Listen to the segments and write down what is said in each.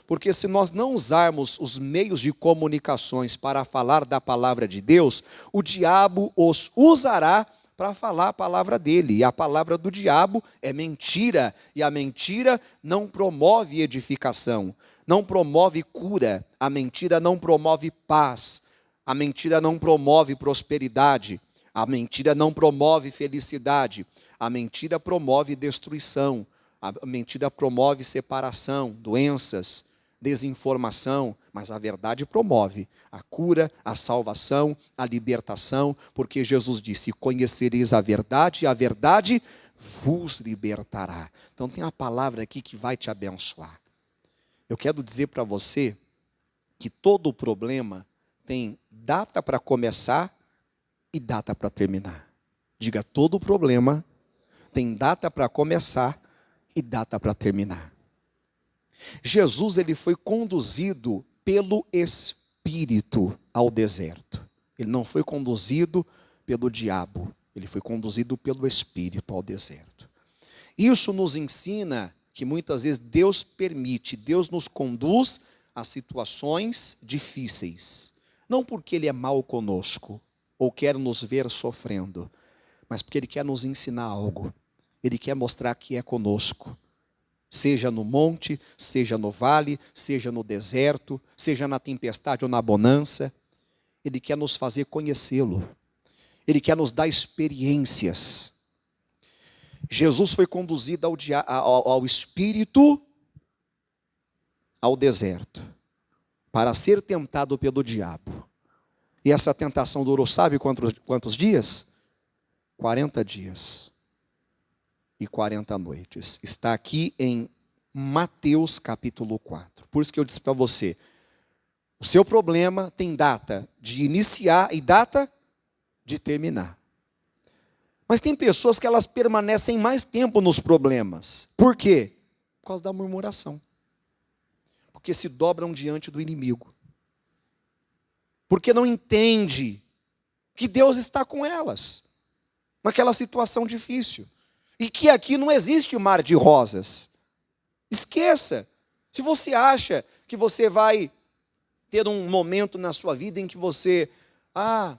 Porque se nós não usarmos os meios de comunicações para falar da palavra de Deus, o diabo os usará para falar a palavra dele. E a palavra do diabo é mentira. E a mentira não promove edificação, não promove cura. A mentira não promove paz. A mentira não promove prosperidade. A mentira não promove felicidade. A mentira promove destruição. A mentira promove separação, doenças, desinformação, mas a verdade promove a cura, a salvação, a libertação, porque Jesus disse: conhecereis a verdade e a verdade vos libertará. Então tem uma palavra aqui que vai te abençoar. Eu quero dizer para você que todo problema tem data para começar e data para terminar. Diga: todo problema tem data para começar e data para terminar. Jesus, ele foi conduzido pelo Espírito ao deserto. Ele não foi conduzido pelo diabo, ele foi conduzido pelo Espírito ao deserto. Isso nos ensina que muitas vezes Deus permite, Deus nos conduz a situações difíceis. Não porque Ele é mau conosco, ou quer nos ver sofrendo, mas porque Ele quer nos ensinar algo. Ele quer mostrar que é conosco. Seja no monte, seja no vale, seja no deserto, seja na tempestade ou na bonança. Ele quer nos fazer conhecê-lo. Ele quer nos dar experiências. Jesus foi conduzido ao Espírito ao deserto para ser tentado pelo diabo. E essa tentação durou, sabe quantos dias? 40 dias e 40 noites. Está aqui em Mateus capítulo 4. Por isso que eu disse para você, o seu problema tem data de iniciar e data de terminar. Mas tem pessoas que elas permanecem mais tempo nos problemas. Por quê? Por causa da murmuração. Porque se dobram diante do inimigo. Porque não entende que Deus está com elas naquela situação difícil. E que aqui não existe mar de rosas. Esqueça. Se você acha que você vai ter um momento na sua vida em que você,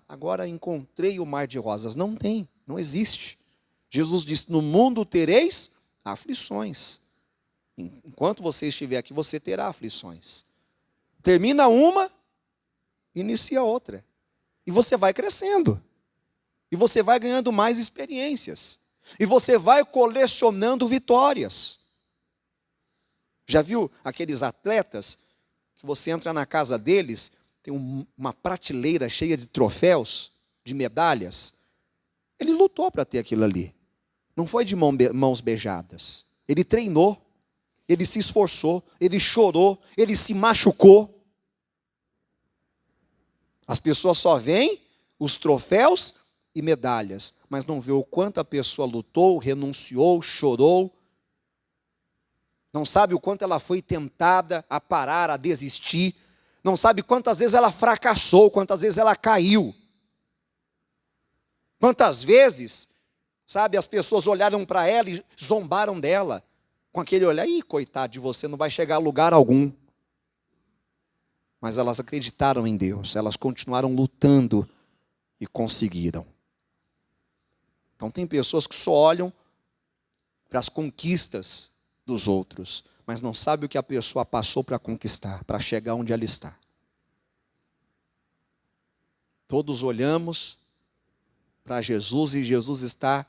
agora encontrei o mar de rosas. Não tem, não existe. Jesus disse: no mundo tereis aflições. Enquanto você estiver aqui, você terá aflições. Termina uma, inicia outra. E você vai crescendo. E você vai ganhando mais experiências. E você vai colecionando vitórias. Já viu aqueles atletas que você entra na casa deles, tem uma prateleira cheia de troféus, de medalhas? Ele lutou para ter aquilo ali. Não foi de mãos beijadas. Ele treinou, ele se esforçou, ele chorou, ele se machucou. As pessoas só veem os troféus e medalhas, mas não vê o quanto a pessoa lutou, renunciou, chorou. Não sabe o quanto ela foi tentada a parar, a desistir. Não sabe quantas vezes ela fracassou, quantas vezes ela caiu. Quantas vezes, sabe, as pessoas olharam para ela e zombaram dela. Com aquele olhar: ih, coitado de você, não vai chegar a lugar algum. Mas elas acreditaram em Deus, elas continuaram lutando e conseguiram. Então tem pessoas que só olham para as conquistas dos outros, mas não sabe o que a pessoa passou para conquistar, para chegar onde ela está. Todos olhamos para Jesus e Jesus está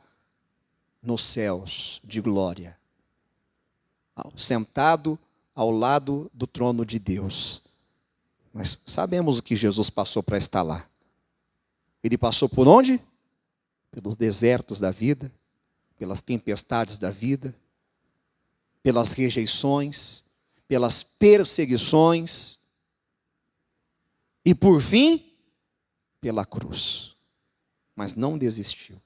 nos céus de glória, sentado ao lado do trono de Deus. Mas sabemos o que Jesus passou para estar lá. Ele passou por onde? Pelos desertos da vida, pelas tempestades da vida, pelas rejeições, pelas perseguições e, por fim, pela cruz. Mas não desistiu.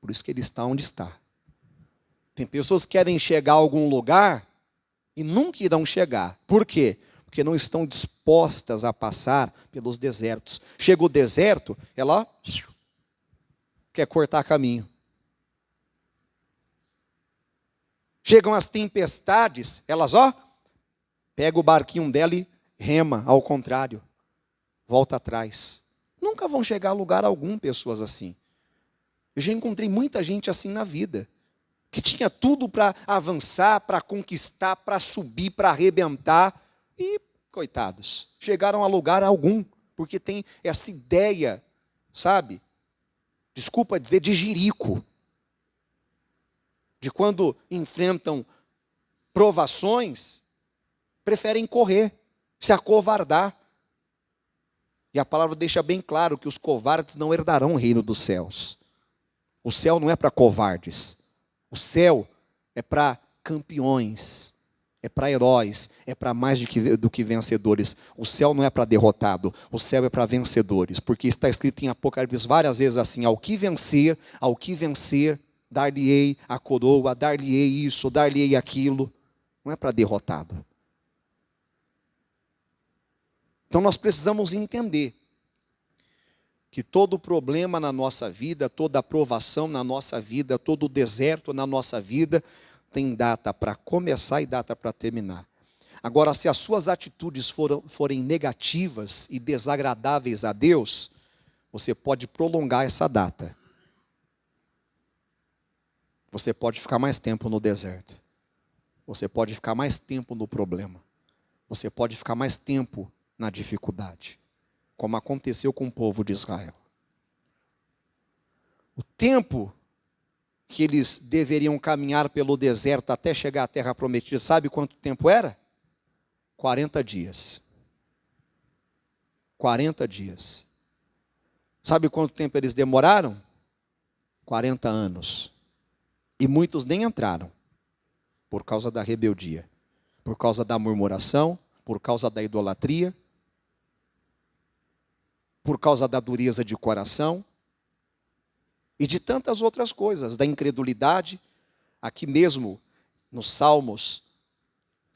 Por isso que ele está onde está. Tem pessoas que querem chegar a algum lugar e nunca irão chegar. Por quê? Porque não estão dispostas a passar pelos desertos. Chega o deserto, ela quer cortar caminho. Chegam as tempestades, elas Pega o barquinho dela e rema, ao contrário, volta atrás. Nunca vão chegar a lugar algum pessoas assim. Eu já encontrei muita gente assim na vida, que tinha tudo para avançar, para conquistar, para subir, para arrebentar, e, coitados, chegaram a lugar algum, porque tem essa ideia, sabe? Desculpa dizer, de jirico. De quando enfrentam provações, preferem correr, se acovardar. E a palavra deixa bem claro que os covardes não herdarão o reino dos céus. O céu não é para covardes. O céu é para campeões, é para heróis, é para mais do que vencedores. O céu não é para derrotado, o céu é para vencedores. Porque está escrito em Apocalipse várias vezes assim: ao que vencer, dar-lhe-ei a coroa, dar-lhe-ei isso, dar-lhe-ei aquilo. Não é para derrotado. Então nós precisamos entender que todo problema na nossa vida, toda aprovação na nossa vida, todo deserto na nossa vida, tem data para começar e data para terminar. Agora, se as suas atitudes forem negativas e desagradáveis a Deus, você pode prolongar essa data. Você pode ficar mais tempo no deserto. Você pode ficar mais tempo no problema. Você pode ficar mais tempo na dificuldade, como aconteceu com o povo de Israel. O tempo que eles deveriam caminhar pelo deserto até chegar à terra prometida, sabe quanto tempo era? 40 dias. 40 dias. Sabe quanto tempo eles demoraram? 40 anos. E muitos nem entraram, por causa da rebeldia, por causa da murmuração, por causa da idolatria, por causa da dureza de coração e de tantas outras coisas, da incredulidade. Aqui mesmo, nos Salmos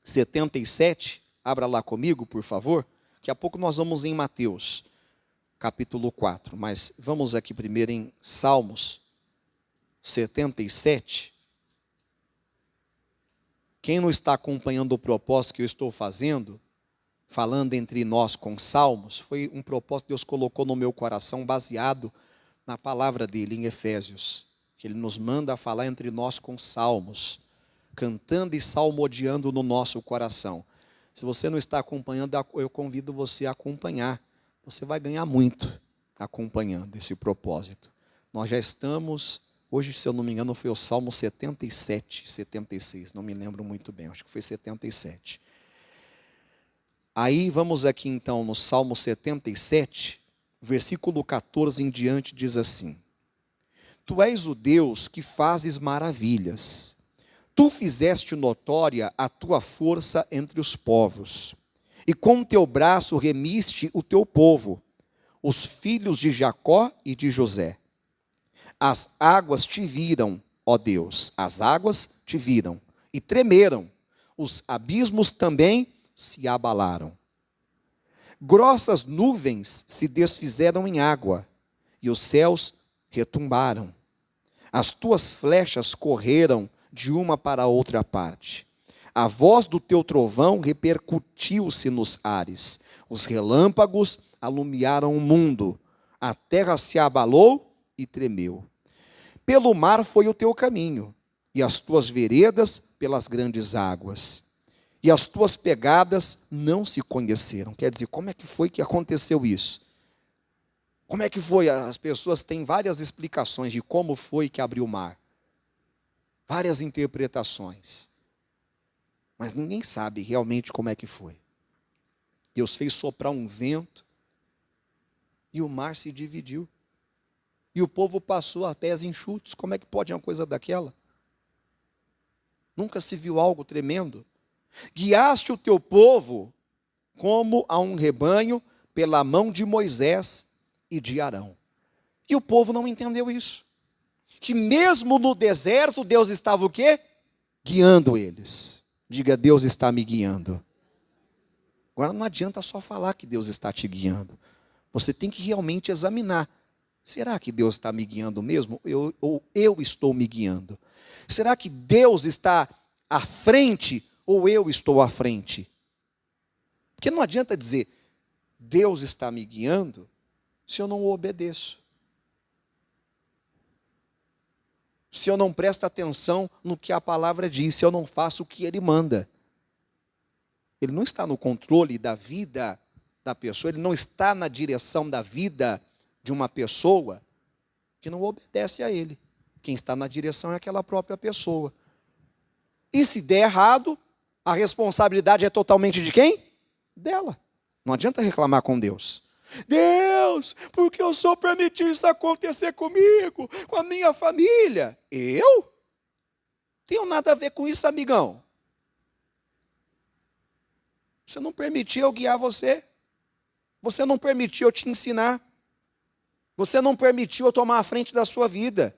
77, abra lá comigo, por favor. Daqui a pouco nós vamos em Mateus, capítulo 4, mas vamos aqui primeiro em Salmos 77. Quem não está acompanhando o propósito que eu estou fazendo, falando entre nós com salmos, foi um propósito que Deus colocou no meu coração, baseado na palavra dele em Efésios, que ele nos manda a falar entre nós com salmos, cantando e salmodiando no nosso coração. Se você não está acompanhando, eu convido você a acompanhar. Você vai ganhar muito acompanhando esse propósito. Nós já estamos, hoje, se eu não me engano, foi o Salmo 77, 76, não me lembro muito bem, acho que foi 77. Aí vamos aqui então no Salmo 77, versículo 14 em diante, diz assim: Tu és o Deus que fazes maravilhas. Tu fizeste notória a tua força entre os povos, e com teu braço remiste o teu povo, os filhos de Jacó e de José. As águas te viram, ó Deus, as águas te viram e tremeram, os abismos também se abalaram. Grossas nuvens se desfizeram em água, e os céus retumbaram. As tuas flechas correram de uma para outra parte. A voz do teu trovão repercutiu-se nos ares. Os relâmpagos alumiaram o mundo. A terra se abalou e tremeu. Pelo mar foi o teu caminho, e as tuas veredas pelas grandes águas. E as tuas pegadas não se conheceram. Quer dizer, como é que foi que aconteceu isso? Como é que foi? As pessoas têm várias explicações de como foi que abriu o mar. Várias interpretações. Mas ninguém sabe realmente como é que foi. Deus fez soprar um vento e o mar se dividiu. E o povo passou a pés enxutos. Como é que pode uma coisa daquela? Nunca se viu algo tremendo. Guiaste o teu povo como a um rebanho pela mão de Moisés e de Arão. E o povo não entendeu isso. Que mesmo no deserto, Deus estava o quê? Guiando eles. Diga, Deus está me guiando. Agora não adianta só falar que Deus está te guiando. Você tem que realmente examinar. Será que Deus está me guiando mesmo? Ou eu estou me guiando? Será que Deus está à frente ou eu estou à frente? Porque não adianta dizer, Deus está me guiando, se eu não o obedeço. Se eu não presto atenção no que a palavra diz, se eu não faço o que ele manda. Ele não está no controle da vida da pessoa, ele não está na direção da vida de uma pessoa que não obedece a ele. Quem está na direção é aquela própria pessoa. E se der errado, a responsabilidade é totalmente de quem? Dela. Não adianta reclamar com Deus. Deus, por que o Senhor permitiu isso acontecer comigo, com a minha família? Eu? Tenho nada a ver com isso, amigão. Você não permitiu eu guiar você. Você não permitiu eu te ensinar. Você não permitiu eu tomar a frente da sua vida.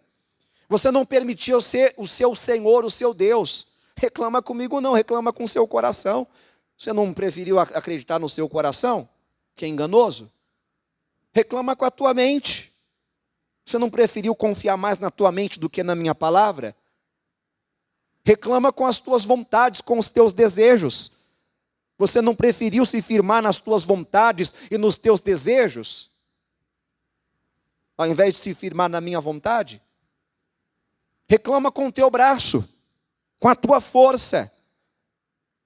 Você não permitiu eu ser o seu Senhor, o seu Deus. Reclama comigo não, reclama com o seu coração. Você não preferiu acreditar no seu coração, que é enganoso? Reclama com a tua mente. Você não preferiu confiar mais na tua mente do que na minha palavra? Reclama com as tuas vontades, com os teus desejos. Você não preferiu se firmar nas tuas vontades e nos teus desejos, ao invés de se firmar na minha vontade? Reclama com o teu braço, com a tua força.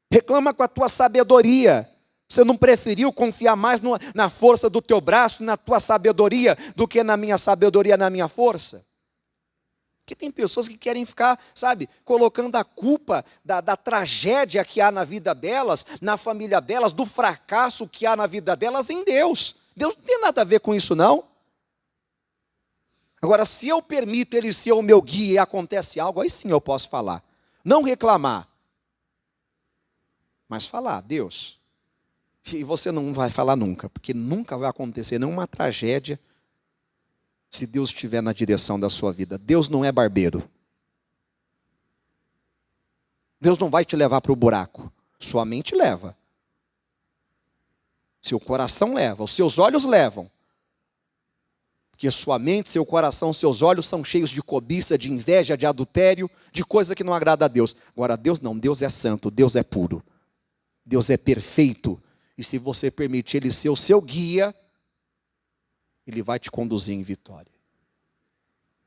Reclama com a tua sabedoria. Você não preferiu confiar mais na força do teu braço, na tua sabedoria, do que na minha sabedoria, na minha força? Porque tem pessoas que querem ficar, sabe, colocando a culpa da tragédia que há na vida delas, na família delas, do fracasso que há na vida delas em Deus. Deus não tem nada a ver com isso, não. Agora, se eu permito ele ser o meu guia e acontece algo, aí sim eu posso falar. Não reclamar, mas falar, Deus. E você não vai falar nunca, porque nunca vai acontecer nenhuma tragédia se Deus estiver na direção da sua vida. Deus não é barbeiro. Deus não vai te levar para o buraco. Sua mente leva. Seu coração leva, os seus olhos levam. Porque sua mente, seu coração, seus olhos são cheios de cobiça, de inveja, de adultério, de coisa que não agrada a Deus. Agora, Deus não, Deus é santo, Deus é puro. Deus é perfeito. E se você permitir ele ser o seu guia, ele vai te conduzir em vitória.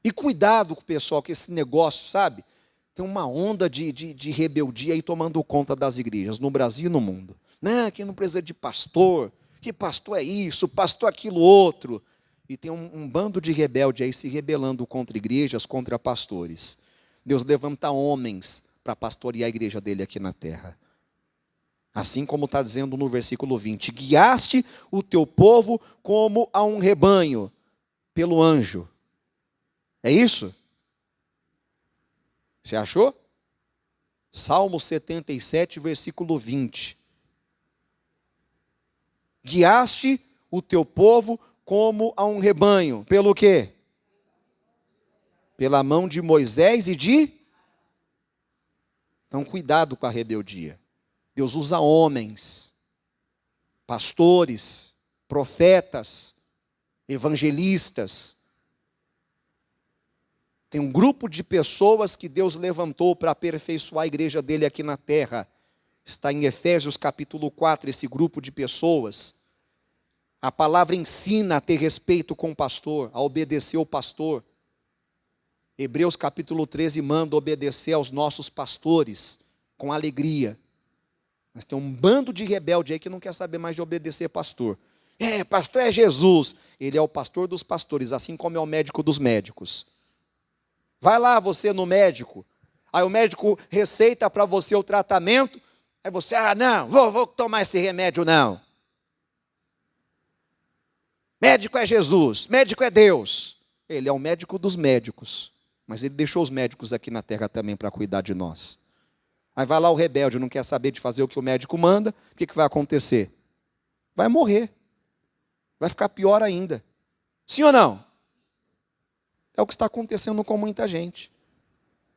E cuidado com o pessoal, que esse negócio, sabe? Tem uma onda de rebeldia aí tomando conta das igrejas, no Brasil e no mundo. Não, que não precisa de pastor, que pastor é isso, pastor aquilo outro. E tem um bando de rebelde aí se rebelando contra igrejas, contra pastores. Deus levanta homens para pastorear a igreja dele aqui na terra. Assim como está dizendo no versículo 20, guiaste o teu povo como a um rebanho, pelo anjo. É isso? Você achou? Salmo 77, versículo 20. Guiaste o teu povo como a um rebanho. Pelo quê? Pela mão de Moisés e de... Então, cuidado com a rebeldia. Deus usa homens, pastores, profetas, evangelistas. Tem um grupo de pessoas que Deus levantou para aperfeiçoar a igreja dele aqui na terra. Está em Efésios capítulo 4, esse grupo de pessoas. A palavra ensina a ter respeito com o pastor, a obedecer ao pastor. Hebreus capítulo 13 manda obedecer aos nossos pastores com alegria. Mas tem um bando de rebelde aí que não quer saber mais de obedecer pastor. Pastor é Jesus. Ele é o pastor dos pastores, assim como é o médico dos médicos. Vai lá você no médico. Aí o médico receita para você o tratamento. Aí você, não, vou tomar esse remédio não. Médico é Jesus, médico é Deus. Ele é o médico dos médicos. Mas ele deixou os médicos aqui na terra também para cuidar de nós. Aí vai lá o rebelde, não quer saber de fazer o que o médico manda, o que vai acontecer? Vai morrer. Vai ficar pior ainda. Sim ou não? É o que está acontecendo com muita gente.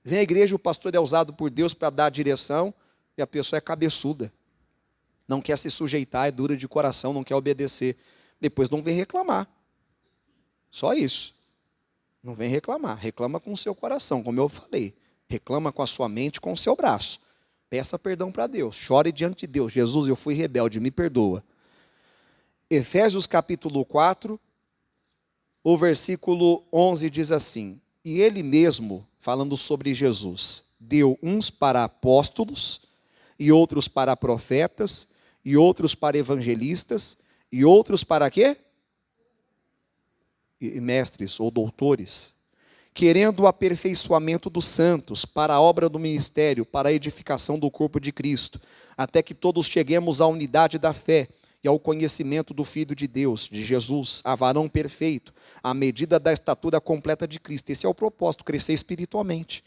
Vem à igreja, o pastor é usado por Deus para dar a direção, e a pessoa é cabeçuda. Não quer se sujeitar, é dura de coração, não quer obedecer. Depois não vem reclamar. Só isso. Não vem reclamar. Reclama com o seu coração, como eu falei. Reclama com a sua mente, com o seu braço. Peça perdão para Deus, chore diante de Deus. Jesus, eu fui rebelde, me perdoa. Efésios capítulo 4, o versículo 11 diz assim: e ele mesmo, falando sobre Jesus, deu uns para apóstolos, e outros para profetas, e outros para evangelistas, e outros para quê? E mestres ou doutores, querendo o aperfeiçoamento dos santos, para a obra do ministério, para a edificação do corpo de Cristo, até que todos cheguemos à unidade da fé e ao conhecimento do Filho de Deus, de Jesus, a varão perfeito, à medida da estatura completa de Cristo. Esse é o propósito, crescer espiritualmente.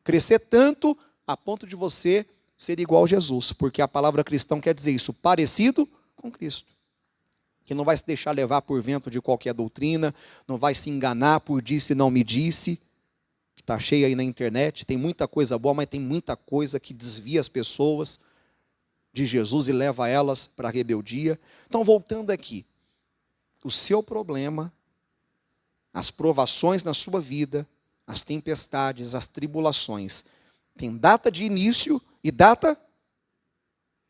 Crescer tanto a ponto de você ser igual a Jesus, porque a palavra cristão quer dizer isso, parecido com Cristo. Que não vai se deixar levar por vento de qualquer doutrina, não vai se enganar por disse e não me disse, que está cheio aí na internet, tem muita coisa boa, mas tem muita coisa que desvia as pessoas de Jesus e leva elas para a rebeldia. Então, voltando aqui, o seu problema, as provações na sua vida, as tempestades, as tribulações, tem data de início e data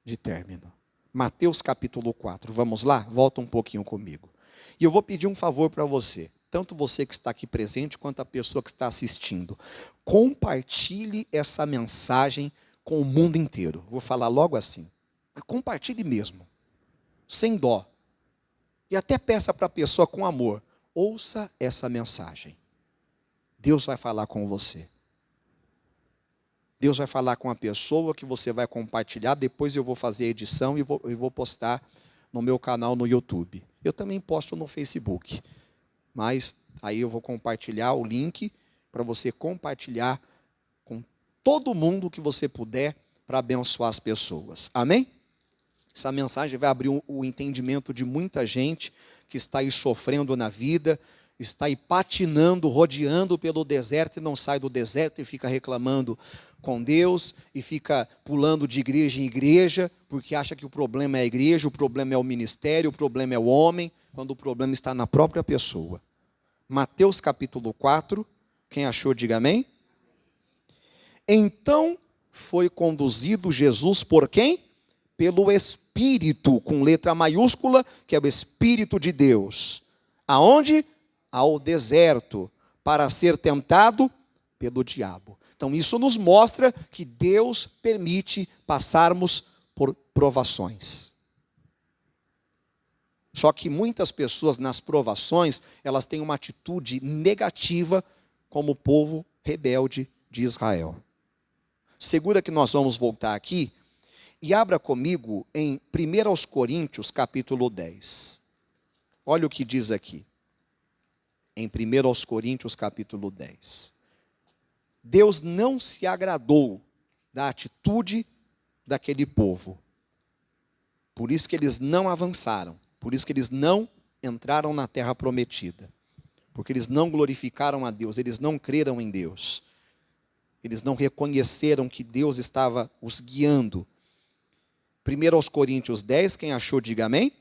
de término. Mateus capítulo 4, vamos lá? Volta um pouquinho comigo. E eu vou pedir um favor para você, tanto você que está aqui presente, quanto a pessoa que está assistindo. Compartilhe essa mensagem com o mundo inteiro. Vou falar logo assim. Compartilhe mesmo, sem dó. E até peça para a pessoa com amor, ouça essa mensagem. Deus vai falar com você. Deus vai falar com a pessoa que você vai compartilhar, depois eu vou fazer a edição e vou postar no meu canal no YouTube. Eu também posto no Facebook, mas aí eu vou compartilhar o link para você compartilhar com todo mundo que você puder para abençoar as pessoas. Amém? Essa mensagem vai abrir o entendimento de muita gente que está aí sofrendo na vida, está aí patinando, rodeando pelo deserto e não sai do deserto e fica reclamando com Deus e fica pulando de igreja em igreja, porque acha que o problema é a igreja, o problema é o ministério, o problema é o homem, quando o problema está na própria pessoa. Mateus capítulo 4, quem achou, diga amém. Então foi conduzido Jesus por quem? Pelo Espírito, com letra maiúscula, que é o Espírito de Deus. Aonde? Ao deserto, para ser tentado pelo diabo. Então isso nos mostra que Deus permite passarmos por provações. Só que muitas pessoas nas provações, elas têm uma atitude negativa como o povo rebelde de Israel. Segura que nós vamos voltar aqui e abra comigo em 1 Coríntios capítulo 10. Olha o que diz aqui. Em 1 Coríntios capítulo 10. Deus não se agradou da atitude daquele povo. Por isso que eles não avançaram. Por isso que eles não entraram na terra prometida. Porque eles não glorificaram a Deus. Eles não creram em Deus. Eles não reconheceram que Deus estava os guiando. 1 Coríntios 10, quem achou, diga amém.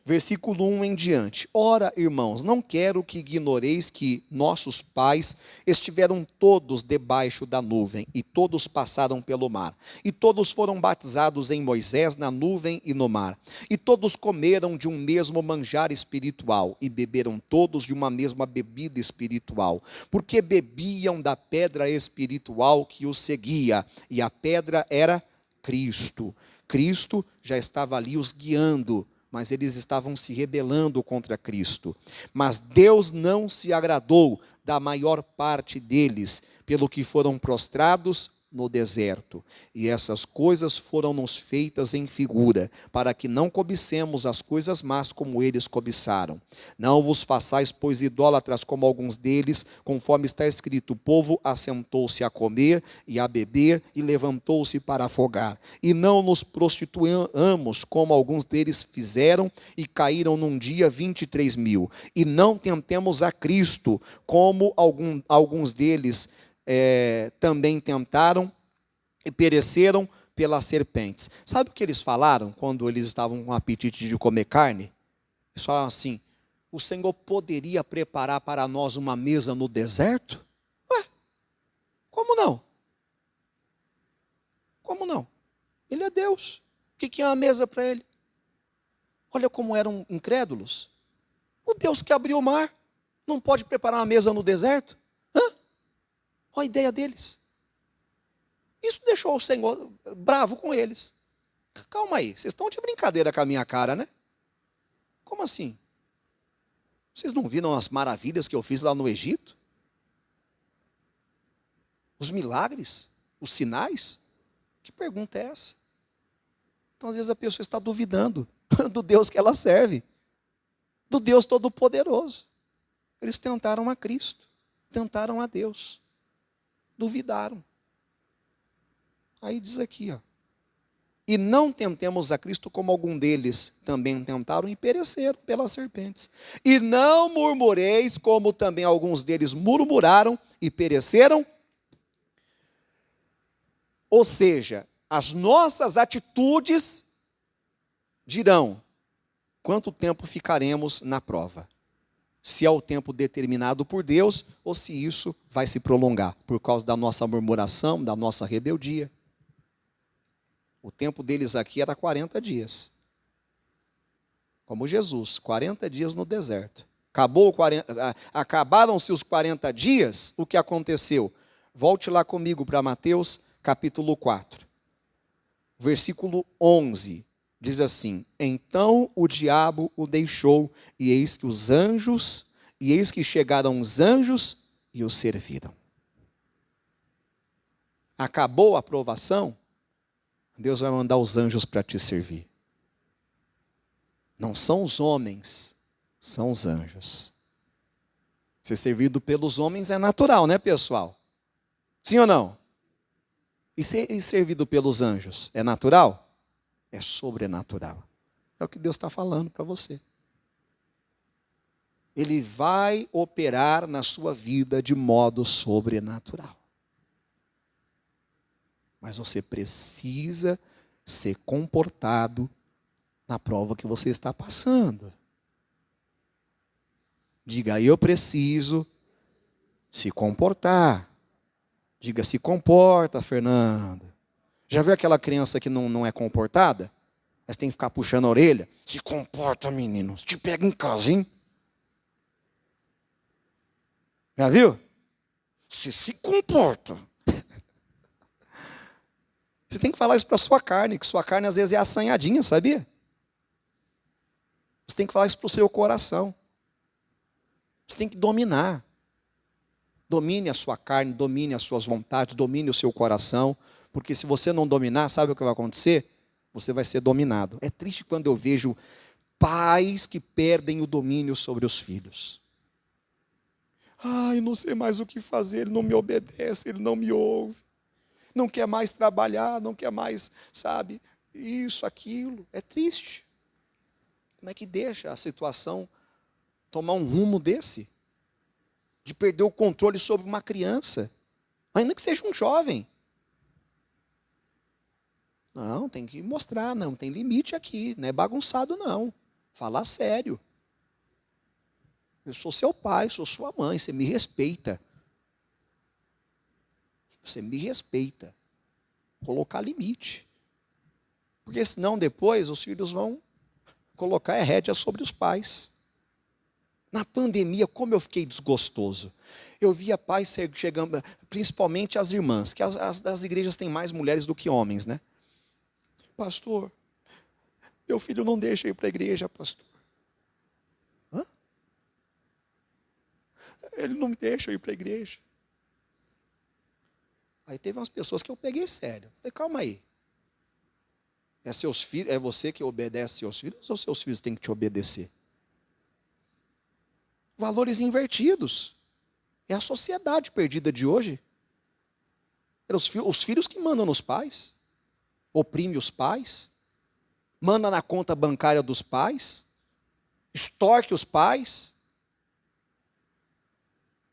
Versículo 1 em diante. Ora, irmãos, não quero que ignoreis que nossos pais estiveram todos debaixo da nuvem, e todos passaram pelo mar. E todos foram batizados em Moisés na nuvem e no mar. E todos comeram de um mesmo manjar espiritual, e beberam todos de uma mesma bebida espiritual, porque bebiam da pedra espiritual que os seguia, e a pedra era Cristo. Cristo já estava ali os guiando, mas eles estavam se rebelando contra Cristo. Mas Deus não se agradou da maior parte deles, pelo que foram prostrados no deserto. E essas coisas foram-nos feitas em figura, para que não cobicemos as coisas más como eles cobiçaram. Não vos façais, pois, idólatras como alguns deles, conforme está escrito: o povo assentou-se a comer e a beber, e levantou-se para afogar. E não nos prostituamos, como alguns deles fizeram, e caíram num dia 23.000. E não tentemos a Cristo, como alguns deles também tentaram e pereceram pelas serpentes. Sabe o que eles falaram quando eles estavam com apetite de comer carne? Eles falaram assim: o Senhor poderia preparar para nós uma mesa no deserto? Ué, como não? Como não? Ele é Deus. O que é uma mesa para ele? Olha como eram incrédulos. O Deus que abriu o mar não pode preparar uma mesa no deserto? Olha a ideia deles. Isso deixou o Senhor bravo com eles. Calma aí, vocês estão de brincadeira com a minha cara, né? Como assim? Vocês não viram as maravilhas que eu fiz lá no Egito? Os milagres? Os sinais? Que pergunta é essa? Então, às vezes, a pessoa está duvidando do Deus que ela serve, do Deus Todo-Poderoso. Eles tentaram a Cristo, tentaram a Deus, duvidaram. Aí diz aqui, ó. E não tentemos a Cristo como algum deles também tentaram e pereceram pelas serpentes. E não murmureis como também alguns deles murmuraram e pereceram. Ou seja, as nossas atitudes dirão quanto tempo ficaremos na prova. Se é o tempo determinado por Deus ou se isso vai se prolongar por causa da nossa murmuração, da nossa rebeldia. O tempo deles aqui era 40 dias. Como Jesus, 40 dias no deserto. Acabaram-se os 40 dias, o que aconteceu? Volte lá comigo para Mateus capítulo 4. Versículo 11. Diz assim: então o diabo o deixou, e eis que chegaram os anjos e o serviram. Acabou a provação? Deus vai mandar os anjos para te servir. Não são os homens, são os anjos. Ser servido pelos homens é natural, né, pessoal? Sim ou não? E ser servido pelos anjos é natural? É sobrenatural. É o que Deus está falando para você. Ele vai operar na sua vida de modo sobrenatural. Mas você precisa ser comportado na prova que você está passando. Diga, eu preciso se comportar. Diga, se comporta, Fernando. Já viu aquela criança que não é comportada? Mas tem que ficar puxando a orelha. Se comporta, menino. Te pega em casa, hein? Já viu? Se comporta. Você tem que falar isso para a sua carne, que sua carne às vezes é assanhadinha, sabia? Você tem que falar isso para o seu coração. Você tem que dominar. Domine a sua carne, domine as suas vontades, domine o seu coração. Porque se você não dominar, sabe o que vai acontecer? Você vai ser dominado. É triste quando eu vejo pais que perdem o domínio sobre os filhos. Ai, não sei mais o que fazer, ele não me obedece, ele não me ouve. Não quer mais trabalhar, não quer mais, sabe, isso, aquilo. É triste. Como é que deixa a situação tomar um rumo desse? De perder o controle sobre uma criança, ainda que seja um jovem. Não, tem que mostrar, não, tem limite aqui, não é bagunçado não. Falar sério. Eu sou seu pai, sou sua mãe, você me respeita. Você me respeita. Colocar limite. Porque senão depois os filhos vão colocar a rédea sobre os pais. Na pandemia, como eu fiquei desgostoso. Eu via pais chegando, principalmente as irmãs, que as igrejas têm mais mulheres do que homens, né? Pastor, meu filho não deixa eu ir para a igreja, pastor. Hã? Ele não me deixa eu ir para a igreja. Aí teve umas pessoas que eu peguei sério. Falei, calma aí. É seus filhos, é você que obedece seus filhos ou seus filhos têm que te obedecer? Valores invertidos. É a sociedade perdida de hoje. Os filhos que mandam nos pais. Oprime os pais. Manda na conta bancária dos pais. Extorque os pais.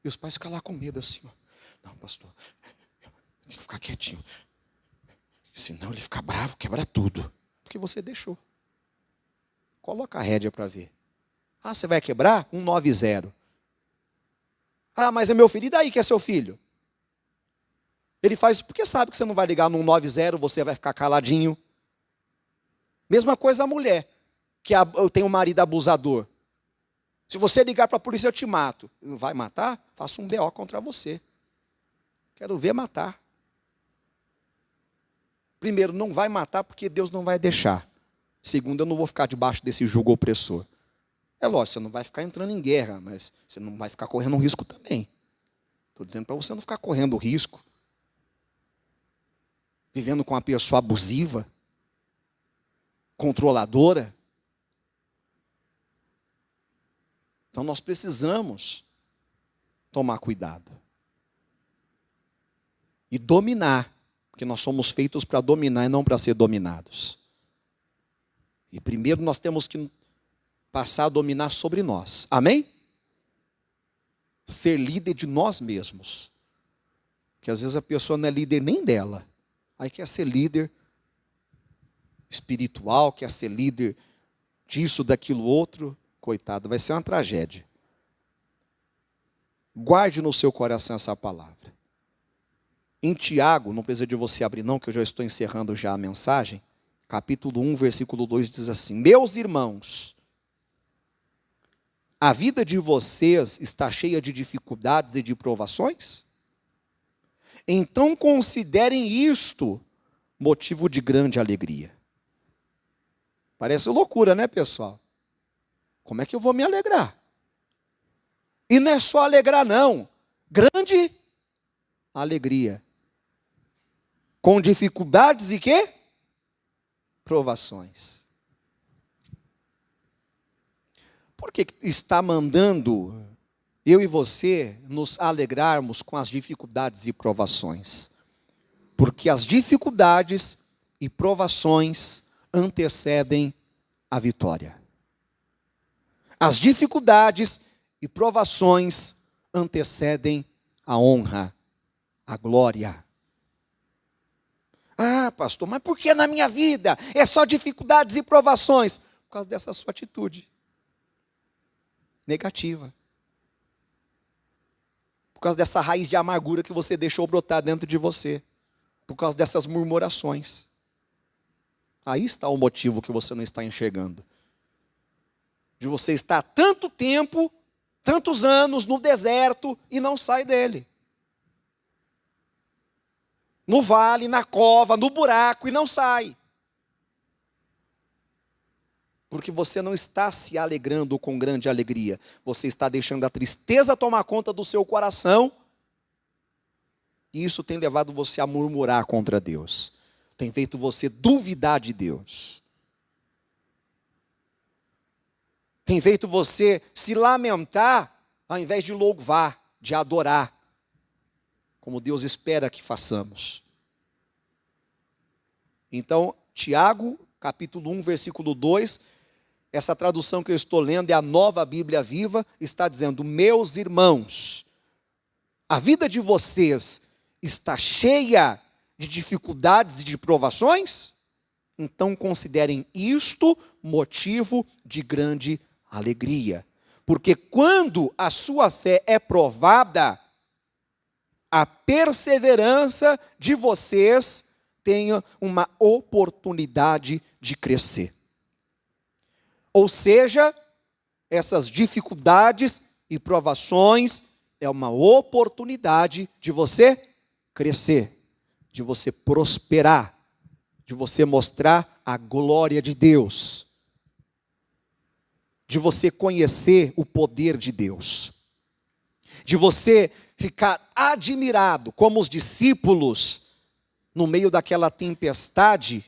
E os pais ficam lá com medo assim. Ó. Não, pastor, tem que ficar quietinho. Senão ele fica bravo, quebra tudo. Porque você deixou. Coloca a rédea para ver. Ah, você vai quebrar? 190. Ah, mas é meu filho. E daí que é seu filho? Ele faz porque sabe que você não vai ligar no 90, você vai ficar caladinho. Mesma coisa a mulher, que tem um marido abusador. Se você ligar para a polícia, eu te mato. Não vai matar? Faço um BO contra você. Quero ver matar. Primeiro, não vai matar porque Deus não vai deixar. Segundo, eu não vou ficar debaixo desse jugo opressor. É lógico, você não vai ficar entrando em guerra, mas você não vai ficar correndo um risco também. Estou dizendo para você não ficar correndo risco. Vivendo com uma pessoa abusiva, controladora. Então nós precisamos tomar cuidado. E dominar, porque nós somos feitos para dominar e não para ser dominados. E primeiro nós temos que passar a dominar sobre nós. Amém? Ser líder de nós mesmos. Porque às vezes a pessoa não é líder nem dela. Aí quer ser líder espiritual, quer ser líder disso, daquilo, outro. Coitado, vai ser uma tragédia. Guarde no seu coração essa palavra. Em Tiago, não precisa de você abrir não, que eu já estou encerrando já a mensagem. Capítulo 1, versículo 2 diz assim: Meus irmãos, a vida de vocês está cheia de dificuldades e de provações? Então considerem isto motivo de grande alegria. Parece loucura, né, pessoal? Como é que eu vou me alegrar? E não é só alegrar, não. Grande alegria. Com dificuldades e quê? Provações. Por que está mandando eu e você nos alegrarmos com as dificuldades e provações? Porque as dificuldades e provações antecedem a vitória. As dificuldades e provações antecedem a honra, a glória. Ah, pastor, mas por que na minha vida é só dificuldades e provações? Por causa dessa sua atitude negativa. Por causa dessa raiz de amargura que você deixou brotar dentro de você. Por causa dessas murmurações. Aí está o motivo que você não está enxergando. De você estar tanto tempo, tantos anos no deserto e não sai dele. No vale, na cova, no buraco e não sai. Porque você não está se alegrando com grande alegria. Você está deixando a tristeza tomar conta do seu coração. E isso tem levado você a murmurar contra Deus. Tem feito você duvidar de Deus. Tem feito você se lamentar ao invés de louvar, de adorar. Como Deus espera que façamos. Então, Tiago, capítulo 1, versículo 2, essa tradução que eu estou lendo é a Nova Bíblia Viva, está dizendo: meus irmãos, a vida de vocês está cheia de dificuldades e de provações? Então considerem isto motivo de grande alegria. Porque quando a sua fé é provada, a perseverança de vocês tenha uma oportunidade de crescer. Ou seja, essas dificuldades e provações é uma oportunidade de você crescer, de você prosperar, de você mostrar a glória de Deus, de você conhecer o poder de Deus, de você ficar admirado como os discípulos no meio daquela tempestade.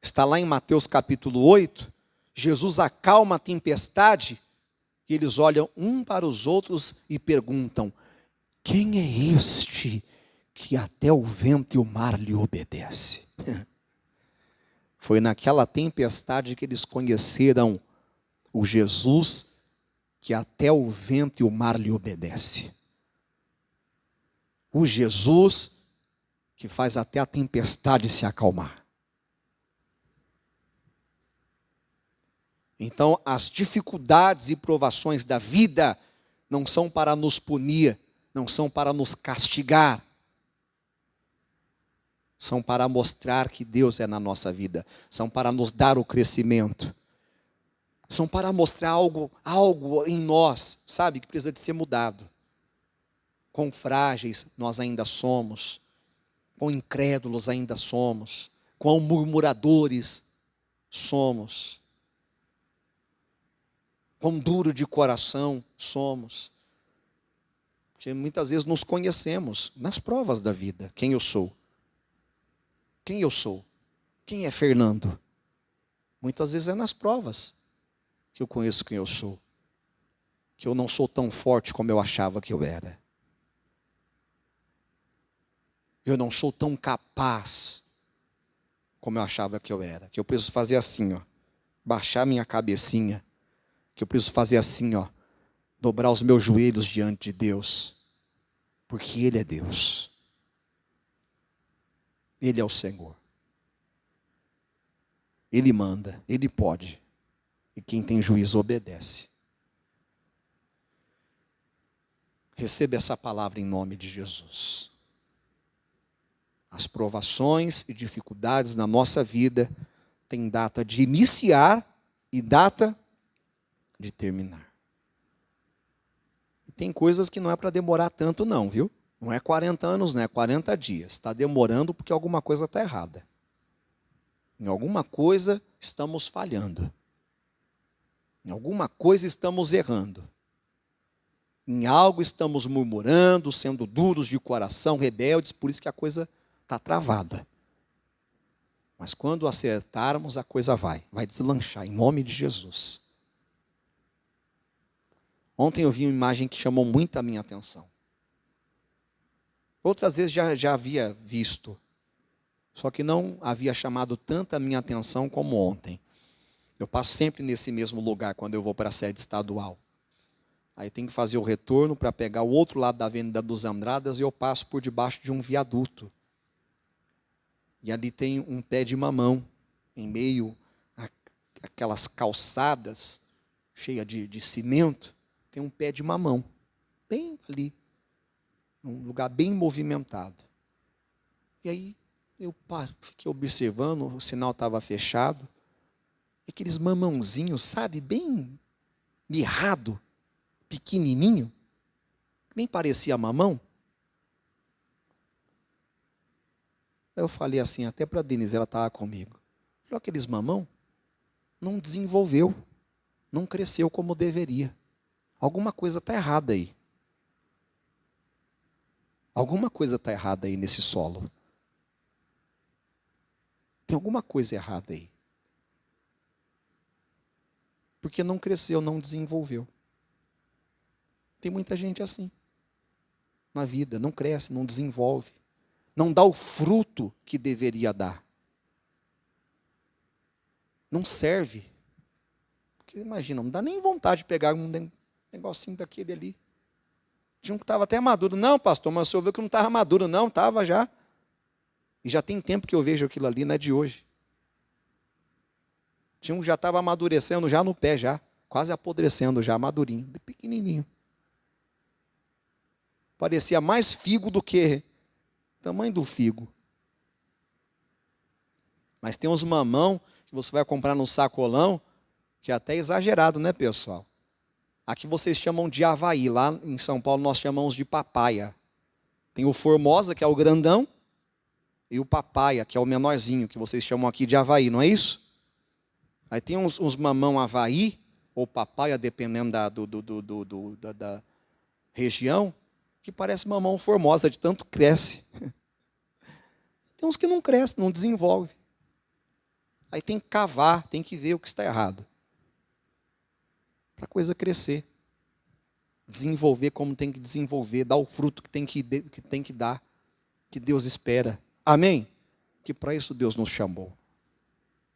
Está lá em Mateus capítulo 8, Jesus acalma a tempestade e eles olham um para os outros e perguntam: quem é este que até o vento e o mar lhe obedece? Foi naquela tempestade que eles conheceram o Jesus que até o vento e o mar lhe obedece. O Jesus que faz até a tempestade se acalmar. Então, as dificuldades e provações da vida não são para nos punir, não são para nos castigar, são para mostrar que Deus é na nossa vida, são para nos dar o crescimento, são para mostrar algo em nós, sabe, que precisa de ser mudado. Quão frágeis nós ainda somos, quão incrédulos ainda somos, quão murmuradores somos, quão duro de coração somos. Porque muitas vezes nos conhecemos nas provas da vida. Quem eu sou? Quem eu sou? Quem é Fernando? Muitas vezes é nas provas que eu conheço quem eu sou. Que eu não sou tão forte como eu achava que eu era. Eu não sou tão capaz como eu achava que eu era. Que eu preciso fazer assim, ó, baixar minha cabecinha. Que eu preciso fazer assim, ó, dobrar os meus joelhos diante de Deus. Porque Ele é Deus. Ele é o Senhor. Ele manda, Ele pode. E quem tem juízo obedece. Receba essa palavra em nome de Jesus. As provações e dificuldades na nossa vida têm data de iniciar e data de terminar. E tem coisas que não é para demorar tanto não, viu? Não é 40 anos, não é 40 dias. Está demorando porque alguma coisa está errada. Em alguma coisa estamos falhando. Em alguma coisa estamos errando. Em algo estamos murmurando, sendo duros de coração, rebeldes, por isso que a coisa está travada. Mas quando acertarmos, a coisa vai deslanchar, em nome de Jesus. Ontem eu vi uma imagem que chamou muito a minha atenção. Outras vezes já havia visto, só que não havia chamado tanta a minha atenção como ontem. Eu passo sempre nesse mesmo lugar quando eu vou para a sede estadual. Aí tem que fazer o retorno para pegar o outro lado da Avenida dos Andradas e eu passo por debaixo de um viaduto. E ali tem um pé de mamão, em meio àquelas calçadas cheias de cimento, tem um pé de mamão, bem ali, um lugar bem movimentado. E aí eu fiquei observando, o sinal estava fechado, aqueles mamãozinhos, sabe, bem mirrado, pequenininho, nem parecia mamão. Aí eu falei assim, até para a Denise, ela estava comigo. Falei, aqueles mamão não desenvolveu, não cresceu como deveria. Alguma coisa está errada aí. Alguma coisa está errada aí nesse solo. Tem alguma coisa errada aí. Porque não cresceu, não desenvolveu. Tem muita gente assim. Na vida, não cresce, não desenvolve. Não dá o fruto que deveria dar. Não serve. Porque imagina, não dá nem vontade de pegar um negocinho daquele ali. Tinha um que estava até maduro. Não, pastor, mas o senhor viu que não estava maduro. Não, estava já. E já tem tempo que eu vejo aquilo ali, não é de hoje. Tinha um que já estava amadurecendo já no pé, já. Quase apodrecendo já, madurinho, pequenininho. Parecia mais figo do que o tamanho do figo. Mas tem uns mamão que você vai comprar no sacolão, que é até exagerado, né, pessoal? Aqui vocês chamam de Havaí, lá em São Paulo nós chamamos de papaya. Tem o Formosa, que é o grandão, e o papaya, que é o menorzinho, que vocês chamam aqui de Havaí, não é isso? Aí tem uns mamão Havaí, ou papaya, dependendo da região, que parece mamão Formosa, de tanto cresce. Tem uns que não crescem, não desenvolve. Aí tem que cavar, tem que ver o que está errado. Para a coisa crescer. Desenvolver como tem que desenvolver, dar o fruto que tem que dar, que Deus espera. Amém? Que para isso Deus nos chamou.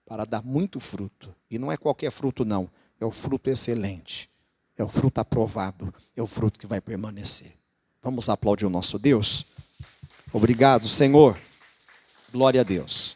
Para dar muito fruto. E não é qualquer fruto não, é o fruto excelente. É o fruto aprovado, é o fruto que vai permanecer. Vamos aplaudir o nosso Deus? Obrigado, Senhor. Glória a Deus.